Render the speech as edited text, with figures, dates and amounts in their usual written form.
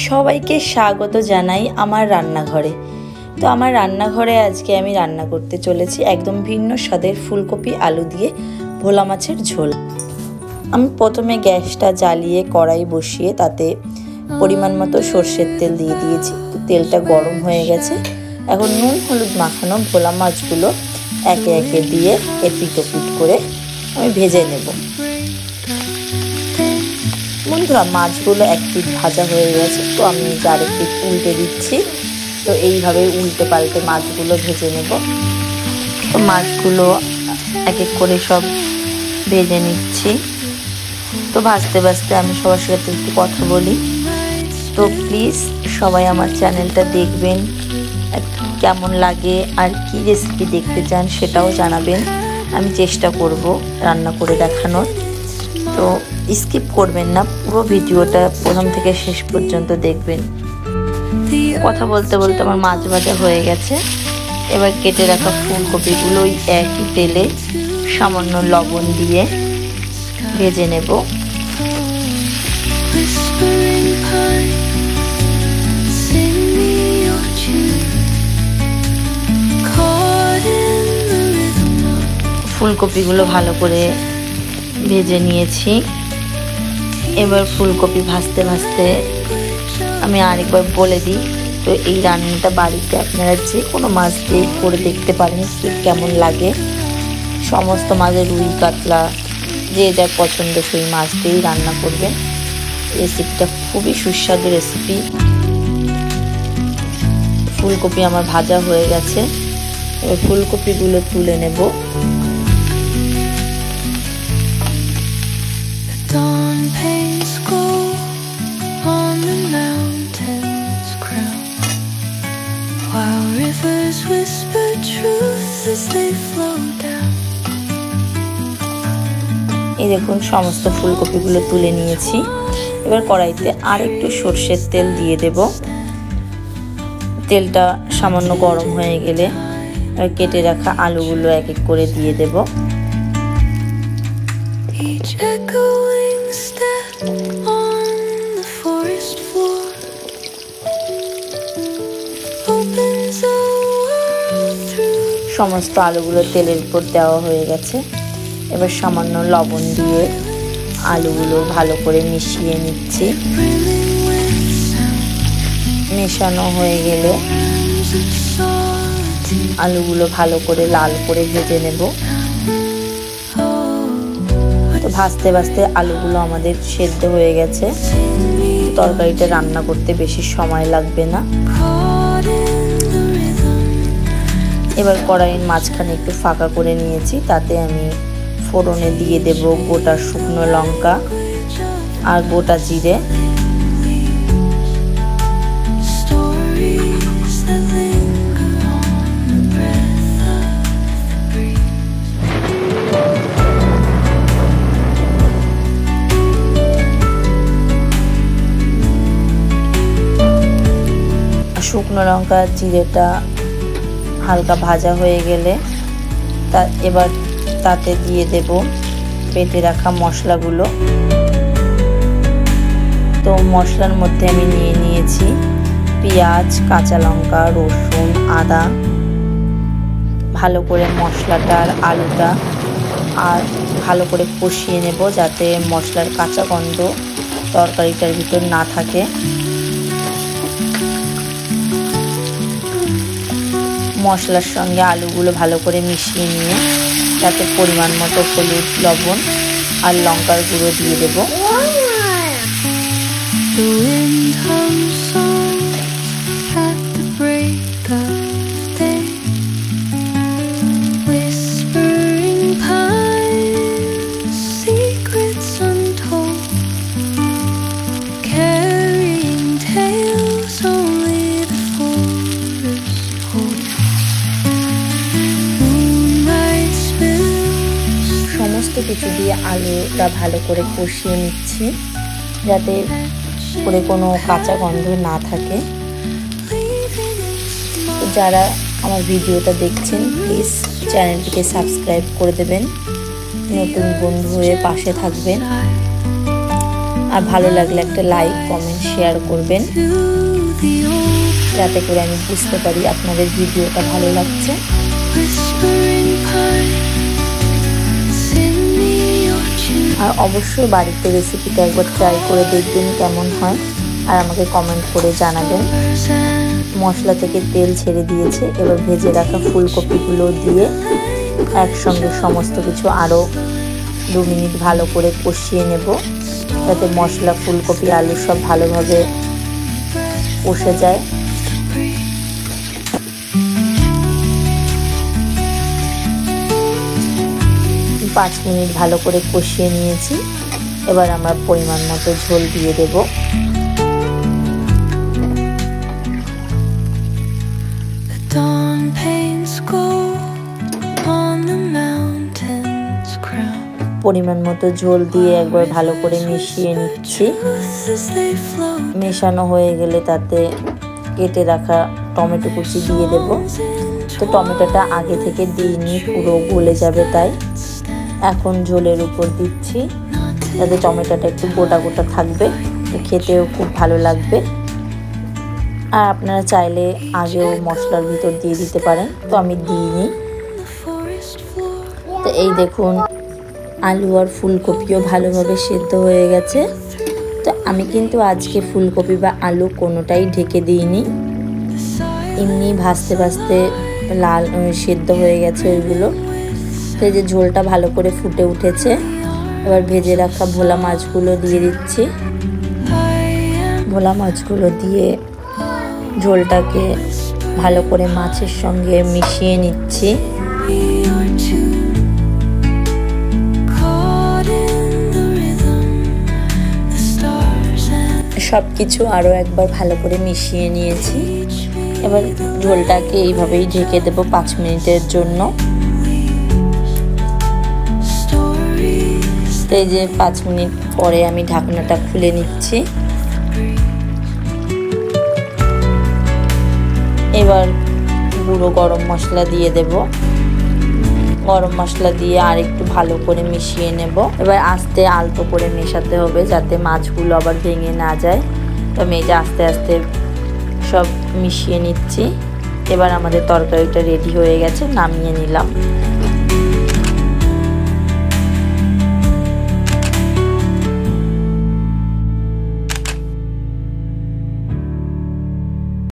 সবাইকে স্বাগত জানাই আমার রান্নাঘরে। তো আমার রান্নাঘরে আজকে আমি রান্না করতে চলেছি একদম ভিন্ন স্বাদের ফুলকপি আলু দিয়ে ভোলা মাছের ঝোল। আমি প্রথমে গ্যাসটা জ্বালিয়ে কড়াই বসিয়ে তাতে পরিমাণ মতো সর্ষের তেল দিয়ে দিয়েছি। তেলটা গরম হয়ে গেছে। এখন নুন হলুদ মাখানো ভোলা মাছগুলো একে একে দিয়ে এপিট ওপিট করে আমি ভেজে নেব। বন্ধুরা, মাছগুলো এক পিঠ ভাজা হয়ে গেছে, তো আমি আরেক পিঠ উল্টে দিচ্ছি। তো এইভাবে উল্টে পাল্টে মাছগুলো ভেজে নেব। তো মাছগুলো এক এক করে সব ভেজে নিচ্ছি। তো ভাজতে ভাজতে আমি সবার সাথে একটু কথা বলি। তো প্লিজ সবাই আমার চ্যানেলটা দেখবেন, কেমন লাগে আর কি রেসিপি দেখতে চান সেটাও জানাবেন। আমি চেষ্টা করব রান্না করে দেখানোর। তো স্কিপ করবেন না, পুরো ভিডিওটা প্রথম থেকে শেষ পর্যন্ত দেখবেন। কথা বলতে বলতে আমার মাছ ভাজা হয়ে গেছে। এবার কেটে রাখা ফুলকপিগুলো ওই একই তেলে সামান্য লবণ দিয়ে ভেজে নেব। ফুলকপিগুলো ভালো করে ভেজে নিয়েছি। এবার ফুলকপি ভাজতে ভাজতে আমি আরেকবার বলে দিই, তো এই রান্নাটা বাড়িতে আপনারা যে কোনো মাছ দিয়ে করে দেখতে পারেন কেমন লাগে। সমস্ত মাছের রুই কাতলা যে যার পছন্দ সেই মাছ দিয়েই রান্না করবেন। রেসিপিটা খুবই সুস্বাদু রেসিপি। ফুলকপি আমার ভাজা হয়ে গেছে। এবার ফুলকপিগুলো তুলে নেব। Dawn paints gold on the mountains crown, while rivers whisper truth as they flow down. এই দেখুন সমস্ত ফুলকপিগুলো তুলে নিয়েছি। এবার কড়াইতে আর একটু সর্ষের তেল দিয়ে দেব। তেলটা সামান্য গরম হয়ে গেলে কেটে রাখা আলুগুলো এক এক করে দিয়ে দেব। সমস্ত আলুগুলো তেলের উপর দেওয়া হয়ে গেছে। এবার সামান্য লবণ দিয়ে আলুগুলো ভালো করে মিশিয়ে নিচ্ছি। মেশানো হয়ে গেলে আলুগুলো ভালো করে লাল করে ভেজে নেব। তো ভাজতে ভাজতে আলুগুলো আমাদের সেদ্ধ হয়ে গেছে। তরকারিটা রান্না করতে বেশি সময় লাগবে না। এবার কড়াইয়ের মাঝখানে একটু ফাঁকা করে নিয়েছি, তাতে আমি ফোড়নে দিয়ে দেব গোটা শুকনো লঙ্কা আর গোটা জিরে। শুকনো লঙ্কা জিরেটা হালকা ভাজা হয়ে গেলে এবার তাতে দিয়ে দেব বেটে রাখা মশলাগুলো। তো মশলার মধ্যে আমি নিয়ে নিয়েছি পেঁয়াজ, কাঁচা লঙ্কা, রসুন, আদা। ভালো করে মশলাটা আর আলুটা আর ভালো করে কষিয়ে নেব, যাতে মশলার কাঁচা গন্ধ তরকারিটার ভিতর না থাকে। মশলার সঙ্গে আলুগুলো ভালো করে মিশিয়ে নিয়ে তাতে পরিমাণ মতো হলুদ, লবণ আর লঙ্কার গুঁড়ো দিয়ে দেব। কিছু দিয়ে আলুটা ভালো করে কষিয়ে নিচ্ছি, যাতে করে কোনো কাঁচা গন্ধ না থাকে। তো যারা আমার ভিডিওটা দেখছেন প্লিজ চ্যানেলটিকে সাবস্ক্রাইব করে দেবেন, নতুন বন্ধু হয়ে পাশে থাকবেন। আর ভালো লাগলে একটা লাইক, কমেন্ট, শেয়ার করবেন, যাতে করে আমি বুঝতে পারি আপনাদের ভিডিওটা ভালো লাগছে। আর অবশ্যই বাড়িতে রেসিপিটা একবার ট্রাই করে দেখবেন কেমন হয়, আর আমাকে কমেন্ট করে জানাবেন। মশলা থেকে তেল ছেড়ে দিয়েছে, এবার ভেজে রাখা ফুলকপিগুলো দিয়ে একসঙ্গে সমস্ত কিছু আরও 2 মিনিট ভালো করে কষিয়ে নেব, যাতে মশলা, ফুলকপি, আলু সব ভালোভাবে কষে যায়। পাঁচ মিনিট ভালো করে কষিয়ে নিয়েছি। এবার আমরা পরিমাণ মতো ঝোল দিয়ে দেব। পরিমাণ মতো ঝোল দিয়ে একবার ভালো করে মিশিয়ে নিচ্ছি। মেশানো হয়ে গেলে তাতে কেটে রাখা টমেটো কুচি দিয়ে দেব। তো টমেটোটা আগে থেকে দিইনি, পুরো গলে যাবে, তাই এখন ঝোলের উপর দিচ্ছি, যাতে টমেটোটা একটু গোটা গোটা থাকবে, খেতেও খুব ভালো লাগবে। আর আপনারা চাইলে আগেও মশলার ভিতর দিয়ে দিতে পারেন, তো আমি দিইনি। তো এই দেখুন, আলু আর ফুলকপিও ভালোভাবে সেদ্ধ হয়ে গেছে। তো আমি কিন্তু আজকে ফুলকপি বা আলু কোনোটাই ঢেকে দিইনি, এমনি ভাজতে ভাজতে লাল সেদ্ধ হয়ে গেছে ওইগুলো। তো এই যে ঝোলটা ভালো করে ফুটে উঠেছে, এবার ভেজে রাখা ভোলা মাছগুলো দিয়ে দিচ্ছি। ভোলা মাছগুলো দিয়ে ঝোলটাকে ভালো করে মাছের সঙ্গে মিশিয়ে নিচ্ছি। সব কিছু আরও একবার ভালো করে মিশিয়ে নিয়েছি। এবার ঝোলটাকে এইভাবেই ঢেকে দেব 5 মিনিটের জন্য। এই যে 5 মিনিট পরে আমি ঢাকনাটা খুলে নিচ্ছি। এবার গুঁড়ো গরম মশলা দিয়ে দেব। গরম মশলা দিয়ে আর একটু ভালো করে মিশিয়ে নেব। এবার আস্তে আলতো করে মেশাতে হবে, যাতে মাছগুলো আবার ভেঙে না যায়। তো আমি এই যে আস্তে আস্তে সব মিশিয়ে নিচ্ছি। এবার আমাদের তরকারিটা রেডি হয়ে গেছে, নামিয়ে নিলাম।